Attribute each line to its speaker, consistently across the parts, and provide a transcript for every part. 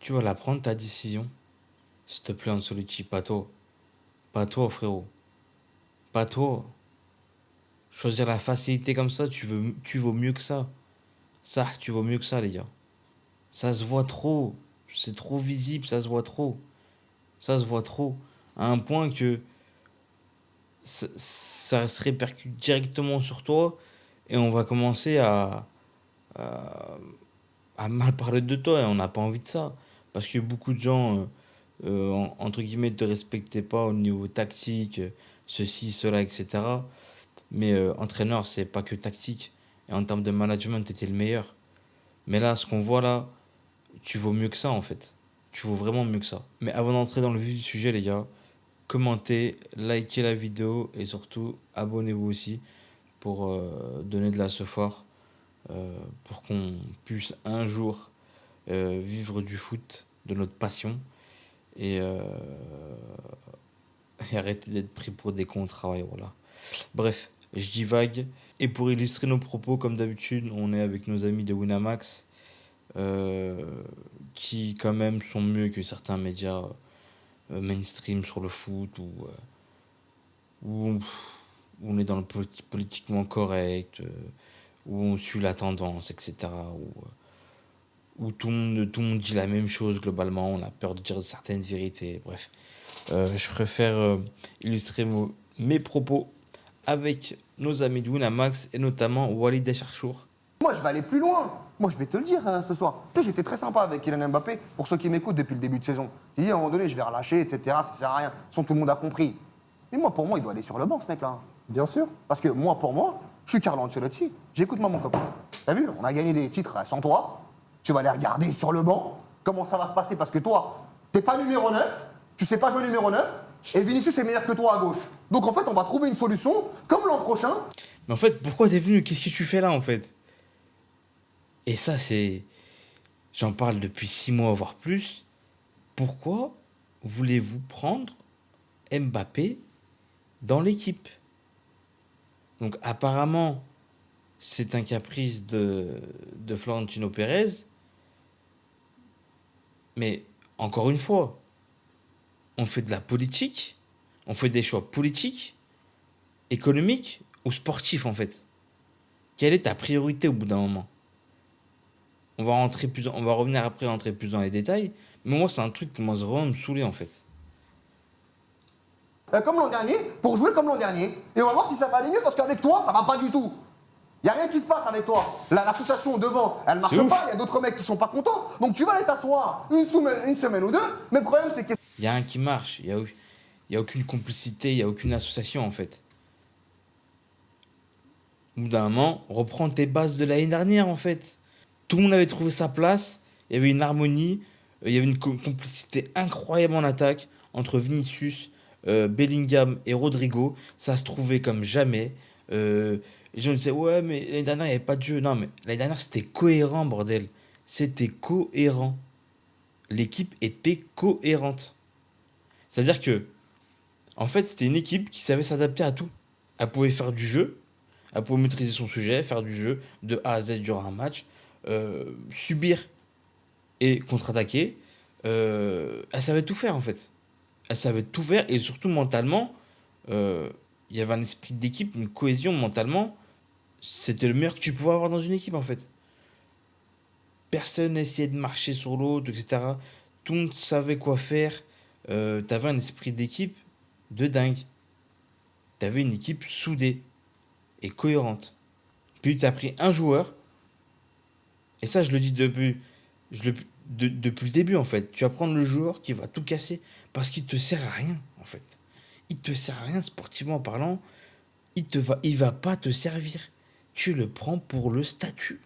Speaker 1: Tu vas la prendre ta décision. S'il te plaît, Ancelotti, pas toi. Pas toi, frérot. Pas toi. Choisir la facilité comme ça, tu vaux mieux que ça. Ça, tu vaux mieux que ça, les gars. Ça se voit trop. C'est trop visible, ça se voit trop. Ça se voit trop. À un point que ça se répercute directement sur toi et on va commencer à, à mal parler de toi et on n'a pas envie de ça. Parce que beaucoup de gens, entre guillemets, ne te respectaient pas au niveau tactique, ceci, cela, etc. Mais entraîneur, c'est pas que tactique. Et en termes de management, tu étais le meilleur. Mais là, ce qu'on voit là, tu vaux mieux que ça en fait. Tu vaux vraiment mieux que ça. Mais avant d'entrer dans le vif du sujet, les gars, commentez, likez la vidéo et surtout abonnez-vous aussi pour donner de la support pour qu'on puisse un jour vivre du foot, de notre passion et, et arrêter d'être pris pour des contrats et voilà. Bref, je divague. Et pour illustrer nos propos, comme d'habitude, on est avec nos amis de Winamax euh, qui quand même sont mieux que certains médias mainstream sur le foot où on est dans le politiquement correct, où on suit la tendance, etc. Où tout le monde dit la même chose globalement, on a peur de dire certaines vérités, bref. Je préfère illustrer mes propos avec nos amis de Winamax et notamment Walid Acharchour.
Speaker 2: Moi, je vais aller plus loin. Moi, je vais te le dire ce soir. Tu sais, j'étais très sympa avec Kylian Mbappé, pour ceux qui m'écoutent depuis le début de saison. J'ai dit, à un moment donné, je vais relâcher, etc. Ça sert à rien. Sans tout le monde a compris. Mais moi, pour moi, il doit aller sur le banc, ce mec-là.
Speaker 3: Bien sûr.
Speaker 2: Parce que moi, pour moi, je suis Carlo Ancelotti. J'écoute moi, mon copain. T'as vu, on a gagné des titres sans toi. Tu vas aller regarder sur le banc comment ça va se passer. Parce que toi, t'es pas numéro 9, tu sais pas jouer numéro 9, et Vinicius est meilleur que toi à gauche. Donc, en fait, on va trouver une solution, comme l'an prochain.
Speaker 1: Mais en fait, pourquoi t'es venu? Qu'est-ce que tu fais là en fait? Et ça, c'est. J'en parle depuis 6 mois, voire plus. Pourquoi voulez-vous prendre Mbappé dans l'équipe? Donc, apparemment, c'est un caprice de Florentino Pérez. Mais, encore une fois, on fait de la politique, on fait des choix politiques, économiques ou sportifs en fait. Quelle est ta priorité au bout d'un moment? On va revenir après rentrer plus dans les détails. Mais moi, c'est un truc qui commence vraiment à me saouler en fait.
Speaker 2: Comme l'an dernier, pour jouer comme l'an dernier. Et on va voir si ça va aller mieux, parce qu'avec toi, ça va pas du tout. Il n'y a rien qui se passe avec toi. L'association devant, elle marche
Speaker 1: C'est
Speaker 2: pas,
Speaker 1: ouf.
Speaker 2: il y a d'autres mecs qui sont pas contents. Donc tu vas aller t'asseoir une semaine ou deux, mais le problème c'est que...
Speaker 1: Il y a un qui marche. Il y a aucune complicité, il y a aucune association en fait. Au bout d'un moment, reprends tes bases de l'année dernière en fait. Tout le monde avait trouvé sa place. Il y avait une harmonie. Il y avait une complicité incroyable en attaque entre Vinicius, Bellingham et Rodrigo. Ça se trouvait comme jamais. Les gens disaient, ouais, mais l'année dernière, il n'y avait pas de jeu. Non, mais l'année dernière, c'était cohérent, bordel. C'était cohérent. L'équipe était cohérente. C'est-à-dire que, en fait, c'était une équipe qui savait s'adapter à tout. Elle pouvait faire du jeu, elle pouvait maîtriser son sujet, faire du jeu de A à Z durant un match, subir et contre-attaquer. Elle savait tout faire, en fait. Elle savait tout faire et surtout mentalement, il y avait un esprit d'équipe, une cohésion mentalement. C'était le meilleur que tu pouvais avoir dans une équipe, en fait. Personne n'essayait de marcher sur l'autre, etc. Tout le monde savait quoi faire. T'avais un esprit d'équipe de dingue. T'avais une équipe soudée et cohérente. Puis tu as pris un joueur, et ça je le dis depuis le début en fait. Tu vas prendre le joueur qui va tout casser parce qu'il te sert à rien en fait. Il te sert à rien sportivement parlant. Il va pas te servir. Tu le prends pour le statut.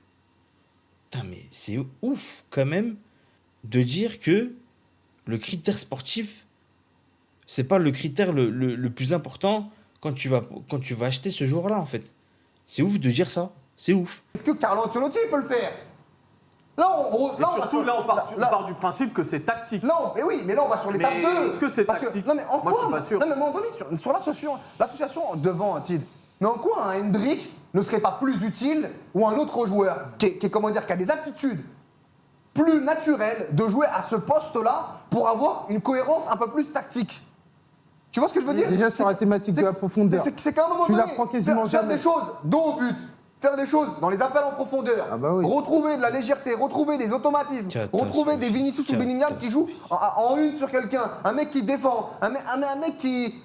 Speaker 1: Putain, mais c'est ouf quand même de dire que le critère sportif, c'est pas le critère le plus important quand tu vas acheter ce joueur-là en fait. C'est ouf de dire ça. C'est ouf.
Speaker 2: Est-ce que Carlo Ancelotti peut le faire? Là,
Speaker 3: Et surtout, là, on part du principe que c'est tactique.
Speaker 2: mais oui, mais là on va sur l'étape
Speaker 3: Mais
Speaker 2: 2.
Speaker 3: est-ce que c'est
Speaker 2: Parce
Speaker 3: tactique?
Speaker 2: non mais en
Speaker 3: Moi,
Speaker 2: quoi?
Speaker 3: je suis pas sûr.
Speaker 2: Non mais à un moment donné, sur l'association devant, Tid, mais en quoi un Hendrick ne serait pas plus utile ou un autre joueur qui est, comment dire, qui a des attitudes plus naturel de jouer à ce poste-là pour avoir une cohérence un peu plus tactique. Tu vois ce que je veux dire?
Speaker 4: Déjà sur la thématique de la profondeur.
Speaker 2: C'est qu'à un moment
Speaker 4: Tu
Speaker 2: donné,
Speaker 4: la prends quasiment
Speaker 2: faire
Speaker 4: jamais.
Speaker 2: des choses dos au but, faire des choses dans les appels en profondeur,
Speaker 4: Ah bah oui.
Speaker 2: retrouver de la légèreté, retrouver des automatismes, retrouver des Vinicius ou Bellingham qui jouent en une sur quelqu'un, un mec qui défend, un mec qui...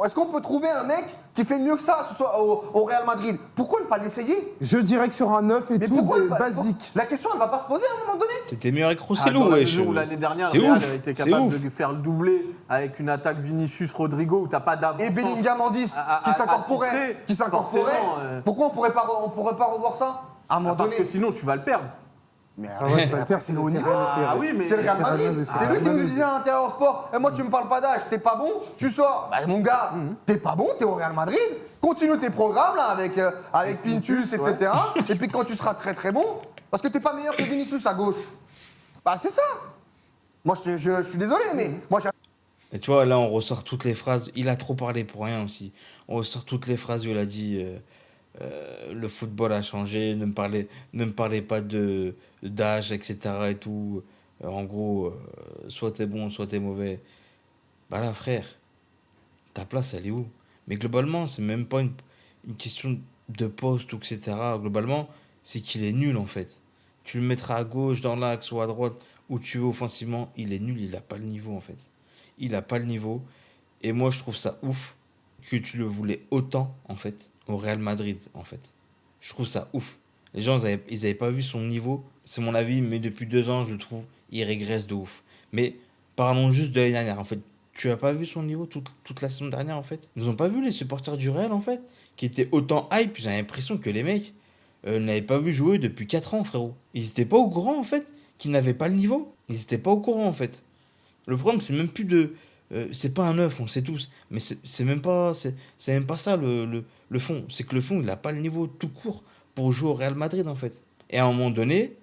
Speaker 2: Est-ce qu'on peut trouver un mec qui fait mieux que ça ce soit au Real Madrid? Pourquoi ne pas l'essayer?
Speaker 4: Je dirais que sur un 9 et
Speaker 2: Mais
Speaker 4: tout,
Speaker 2: pourquoi
Speaker 4: basique.
Speaker 2: La question, elle va pas se poser à un moment donné.
Speaker 1: T'étais meilleur avec
Speaker 3: Dans
Speaker 1: Rosselló,
Speaker 3: la
Speaker 1: wesh.
Speaker 3: mesure où l'année dernière,
Speaker 1: C'est
Speaker 3: le Real
Speaker 1: ouf,
Speaker 3: a été
Speaker 1: c'est
Speaker 3: capable
Speaker 1: ouf.
Speaker 3: de faire le doublé avec une attaque Vinicius-Rodrigo où t'as pas d'avance.
Speaker 2: Et Bellingham en 10, qui s'incorporait.
Speaker 3: forcément,
Speaker 2: Pourquoi on pourrait pas revoir ça à un moment
Speaker 3: Parce
Speaker 2: donné?
Speaker 3: que sinon, tu vas le perdre.
Speaker 2: Mais
Speaker 4: Ah ouais, tu vas le faire,
Speaker 2: c'est le haut niveau.
Speaker 3: Ah oui, mais
Speaker 2: C'est le Real
Speaker 4: c'est
Speaker 2: Madrid.
Speaker 4: Real,
Speaker 2: C'est lui qui nous disait à Intérieur Sport. Et moi, tu me parles pas d'âge, t'es pas bon, tu sors. Bah, mon gars, t'es pas bon, t'es au Real Madrid. Continue tes programmes là avec Pintus, etc. Et puis quand tu seras très très bon, parce que t'es pas meilleur que Vinicius à gauche. Bah, c'est ça. Moi, je suis désolé, mais moi,
Speaker 1: Et tu vois, là, on ressort toutes les phrases. Il a trop parlé pour rien aussi. On ressort toutes les phrases où il a dit le football a changé, ne me parlez pas d'âge, etc. et tout. En gros, soit t'es bon, soit t'es mauvais. Bah là, frère, ta place, elle est où? Mais globalement, c'est même pas une question de poste ou etc. Globalement, c'est qu'il est nul en fait. Tu le mettras à gauche, dans l'axe ou à droite, où tu veux offensivement, il est nul, il n'a pas le niveau en fait. Il n'a pas le niveau. Et moi, je trouve ça ouf que tu le voulais autant, en fait, au Real Madrid, en fait. Je trouve ça ouf. Les gens, ils avaient pas vu son niveau. C'est mon avis, mais depuis 2 ans, je trouve, il régresse de ouf. Mais parlons juste de l'année dernière, en fait. Tu as pas vu son niveau toute la saison dernière, en fait. Ils n'ont pas vu les supporters du Real, en fait, qui étaient autant hype. J'ai l'impression que les mecs n'avaient pas vu jouer depuis 4 ans, frérot. Ils n'étaient pas au courant, en fait, qu'ils n'avaient pas le niveau. Ils n'étaient pas au courant, en fait. Le problème, c'est même plus de. C'est pas un œuf, on le sait tous. Mais c'est même pas, c'est même pas ça le fond. C'est que le fond, il n'a pas le niveau tout court pour jouer au Real Madrid, en fait. Et à un moment donné,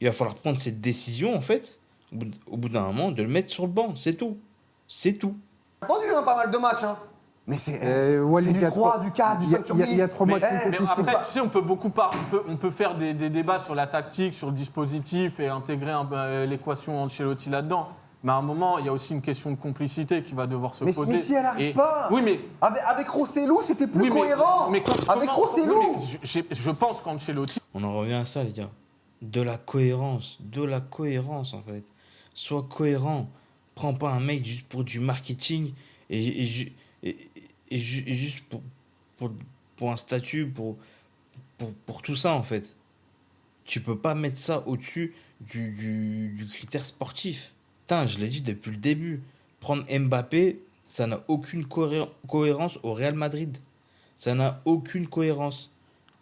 Speaker 1: il va falloir prendre cette décision, en fait, au bout d'un moment, de le mettre sur le banc. C'est tout. C'est tout.
Speaker 2: attendu pas mal de matchs. Hein. Mais c'est
Speaker 4: Walid,
Speaker 2: du
Speaker 4: il y a
Speaker 2: 3,
Speaker 4: trois-
Speaker 2: du 4, du 5 sur 10.
Speaker 4: il y a 3 mois de
Speaker 3: Mais
Speaker 4: compétition.
Speaker 3: après, tu sais, on peut faire des débats sur la tactique, sur le dispositif et intégrer l'équation Ancelotti là-dedans. Mais à un moment, il y a aussi une question de complicité qui va devoir se poser.
Speaker 2: Mais si elle n'arrive pas.
Speaker 3: Oui, mais
Speaker 2: Avec Rosselló, c'était plus
Speaker 3: oui,
Speaker 2: cohérent. Avec
Speaker 3: comment-
Speaker 2: Rosselló.
Speaker 3: oui, mais je pense qu'Ancelotti.
Speaker 1: On en revient à ça, les gars. De la cohérence, en fait. Sois cohérent. Prends pas un mec juste pour du marketing et juste pour un statut, pour tout ça, en fait. Tu peux pas mettre ça au-dessus du critère sportif. Putain, je l'ai dit depuis le début. Prendre Mbappé, ça n'a aucune cohérence au Real Madrid. Ça n'a aucune cohérence.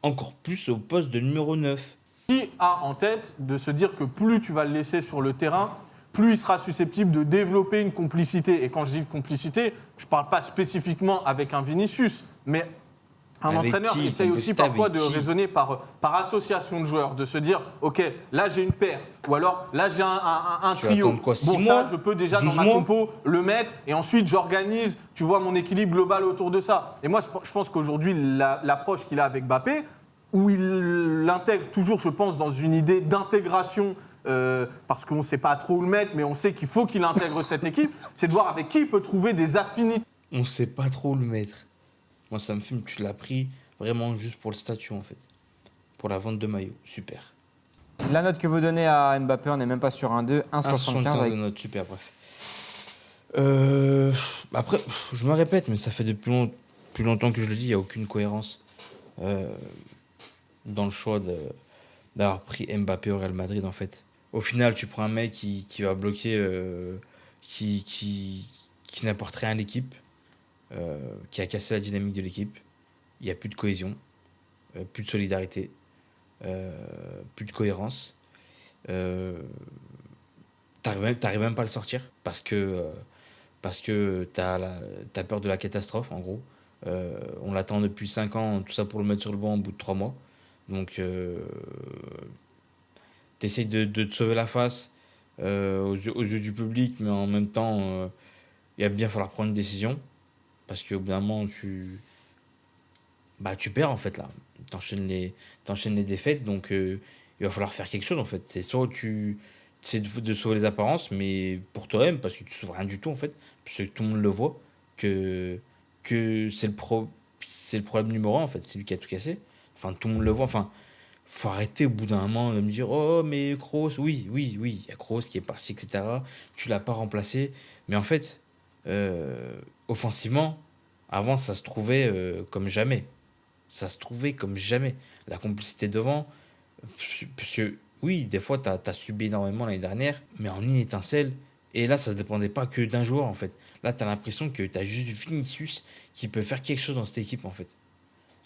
Speaker 1: Encore plus au poste de numéro 9.
Speaker 3: Qui a en tête de se dire que plus tu vas le laisser sur le terrain, plus il sera susceptible de développer une complicité. Et quand je dis complicité, je ne parle pas spécifiquement avec un Vinicius, mais un
Speaker 1: Avec
Speaker 3: entraîneur
Speaker 1: qui?
Speaker 3: essaye
Speaker 1: Ton
Speaker 3: aussi
Speaker 1: Gustave,
Speaker 3: parfois
Speaker 1: avec
Speaker 3: de
Speaker 1: qui?
Speaker 3: raisonner par association de joueurs, de se dire, OK, là j'ai une paire, ou alors là j'ai un
Speaker 1: Tu vas
Speaker 3: trio.
Speaker 1: attendre quoi, 6
Speaker 3: Bon, ça,
Speaker 1: mois,
Speaker 3: je peux déjà
Speaker 1: 12
Speaker 3: dans ma
Speaker 1: mois
Speaker 3: compo le mettre, et ensuite j'organise, tu vois, mon équilibre global autour de ça. Et moi, je pense qu'aujourd'hui, l'approche qu'il a avec Mbappé, où il l'intègre toujours, je pense, dans une idée d'intégration, parce qu'on ne sait pas trop où le mettre, mais on sait qu'il faut qu'il intègre cette équipe, c'est de voir avec qui il peut trouver des affinités.
Speaker 1: On sait pas trop le mettre. Moi, ça me fume. Tu l'as pris vraiment juste pour le statut, en fait. Pour la vente de maillot. Super.
Speaker 5: La note que vous donnez à Mbappé, on n'est même pas sur un 2, 1,75
Speaker 1: 1,75
Speaker 5: avec...
Speaker 1: de note. Super, bref. Après, je me répète, mais ça fait depuis plus longtemps que je le dis, il n'y a aucune cohérence dans le choix d'avoir pris Mbappé au Real Madrid, en fait. Au final, tu prends un mec qui va bloquer, qui n'apporte rien à l'équipe, qui a cassé la dynamique de l'équipe. Il n'y a plus de cohésion, plus de solidarité, plus de cohérence. T'arrives même pas à le sortir parce que t'as peur de la catastrophe, en gros. On l'attend depuis 5 ans, tout ça pour le mettre sur le banc au bout de 3 mois. Donc, t'essayes de te sauver la face aux yeux du public, mais en même temps, il va bien falloir prendre une décision. Parce qu'au bout d'un moment, tu perds, en fait, là. T'enchaînes les défaites, donc il va falloir faire quelque chose en fait. C'est soit tu essaies de sauver les apparences, mais pour toi-même, parce que tu sauves rien du tout en fait, parce que tout le monde le voit, que, que c'est le problème numéro un en fait, c'est lui qui a tout cassé. Enfin, tout le monde le voit. Enfin, faut arrêter au bout d'un moment de me dire oh, mais Kroos, oui, il y a Kroos qui est parti, etc. Tu l'as pas remplacé. Mais en fait, offensivement, avant, ça se trouvait comme jamais. Ça se trouvait comme jamais. La complicité devant, parce que oui, des fois, t'as subi énormément l'année dernière, mais en une étincelle. Et là, ça ne dépendait pas que d'un joueur, en fait. Là, tu as l'impression que tu as juste Vinicius qui peut faire quelque chose dans cette équipe, en fait.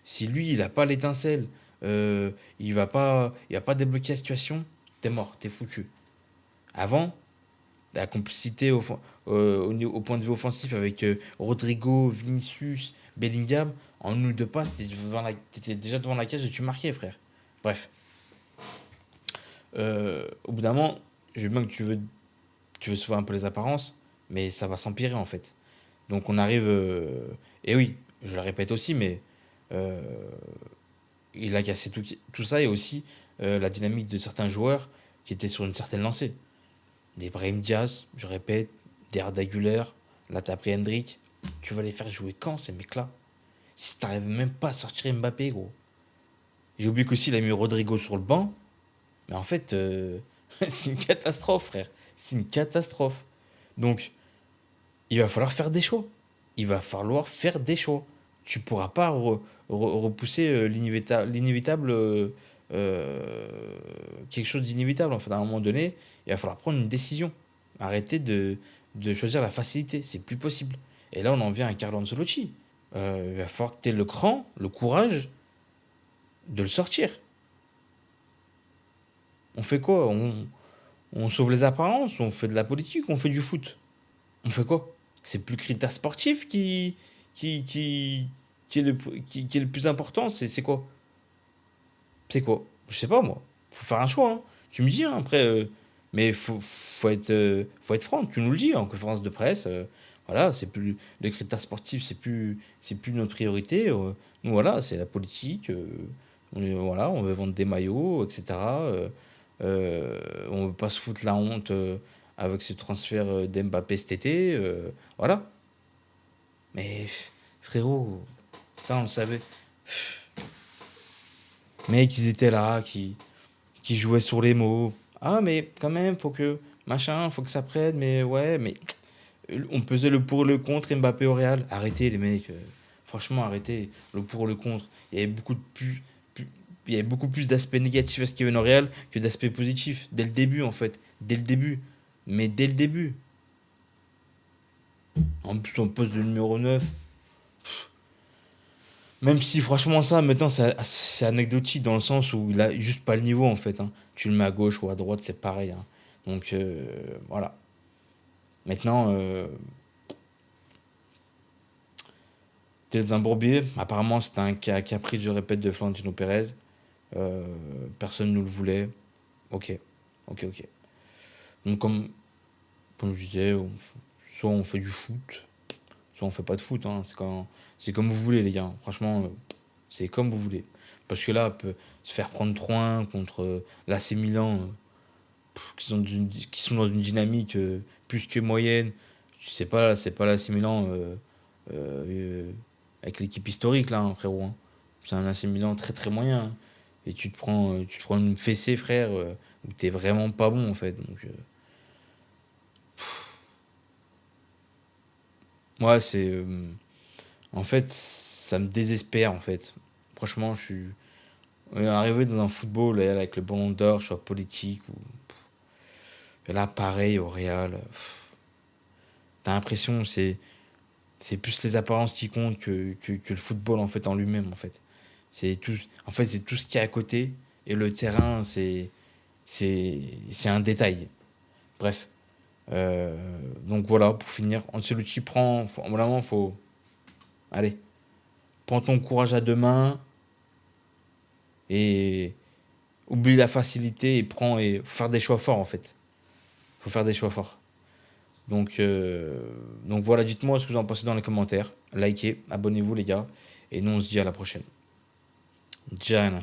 Speaker 1: Si lui, il n'a pas l'étincelle, il va pas débloquer la situation, t'es mort, t'es foutu. Avant, la complicité au point de vue offensif avec Rodrigo, Vinicius, Bellingham, en une ou deux passes, t'étais déjà devant la cage et tu marquais, frère. Bref. Au bout d'un moment, je veux bien que tu veux sauver un peu les apparences, mais ça va s'empirer en fait. Donc on arrive. Et oui, je le répète aussi, mais euh, il a cassé tout ça et aussi la dynamique de certains joueurs qui étaient sur une certaine lancée. Des Brahim Diaz, je répète, des Arda Güler, là t'as pris Hendrick. Tu vas les faire jouer quand ces mecs-là? Si t'arrives même pas à sortir Mbappé, gros. J'ai oublié qu'aussi il a mis Rodrigo sur le banc, mais en fait, c'est une catastrophe, frère. C'est une catastrophe. Donc, il va falloir faire des choix. Il va falloir faire des choix. Tu pourras pas repousser l'inévitable, quelque chose d'inévitable. En fait, à un moment donné, il va falloir prendre une décision. Arrêter de choisir la facilité. C'est plus possible. Et là, on en vient à Carlo Ancelotti. Il va falloir que tu aies le cran, le courage de le sortir. On fait quoi? On sauve les apparences, on fait de la politique, on fait du foot. On fait quoi? C'est plus le critère sportif qui, qui, qui est le plus important. C'est quoi? C'est quoi? Je sais pas, moi. Faut faire un choix, hein. Tu me dis, hein, après. Mais faut être franc. Tu nous le dis en conférence de presse. Voilà, c'est plus le critère sportif, c'est plus notre priorité. Nous, voilà, c'est la politique. Voilà, on veut vendre des maillots, etc. On veut pas se foutre la honte avec ce transfert d'Mbappé cet été. Voilà. Mais frérot, putain, on le savait. Mec, ils étaient là, qui jouaient sur les mots. Ah, mais quand même, faut que. Machin, faut que ça prenne, mais ouais, mais. On pesait le pour et le contre Mbappé au Real. Arrêtez, les mecs. Franchement, arrêtez. Le pour et le contre. Il y avait il y avait beaucoup plus d'aspects négatifs à ce Kevin au Real que d'aspects positifs. Dès le début, en fait. Dès le début. Mais dès le début. En plus, on poste de numéro 9. Même si, franchement, ça, maintenant, c'est anecdotique dans le sens où il a juste pas le niveau, en fait, hein. Tu le mets à gauche ou à droite, c'est pareil, hein. Donc, voilà. Maintenant, Tel un bourbier, apparemment, c'est un caprice, je répète, de Florentino Pérez. Personne ne nous le voulait. Ok, ok. Donc, comme je disais, soit on fait du foot, soit on fait pas de foot, hein. C'est comme vous voulez, les gars. Franchement, c'est comme vous voulez. Parce que là, peut se faire prendre 3-1 contre l'AC Milan, qui sont dans une dynamique plus que moyenne. C'est pas l'AC Milan euh, avec l'équipe historique, là, hein, frérot, hein. C'est un AC Milan très très moyen, hein. Et tu te prends une fessée, frère, où t'es vraiment pas bon, en fait. Donc, moi, en fait, ça me désespère, en fait. Franchement, je suis arrivé dans un football là, avec le ballon d'or, choix politique. Et là, pareil, au Real. T'as l'impression que c'est plus les apparences qui comptent que le football, en fait, en lui-même, en fait. En fait, c'est tout ce qui est à côté. Et le terrain, c'est un détail. Bref. Donc voilà, pour finir, Ancelotti vraiment, faut. Allez, prends ton courage à deux mains et oublie la facilité et faut faire des choix forts en fait. Faut faire des choix forts. Donc voilà, dites-moi ce que vous en pensez dans les commentaires. Likez, abonnez-vous les gars. Et nous on se dit à la prochaine. Ciao.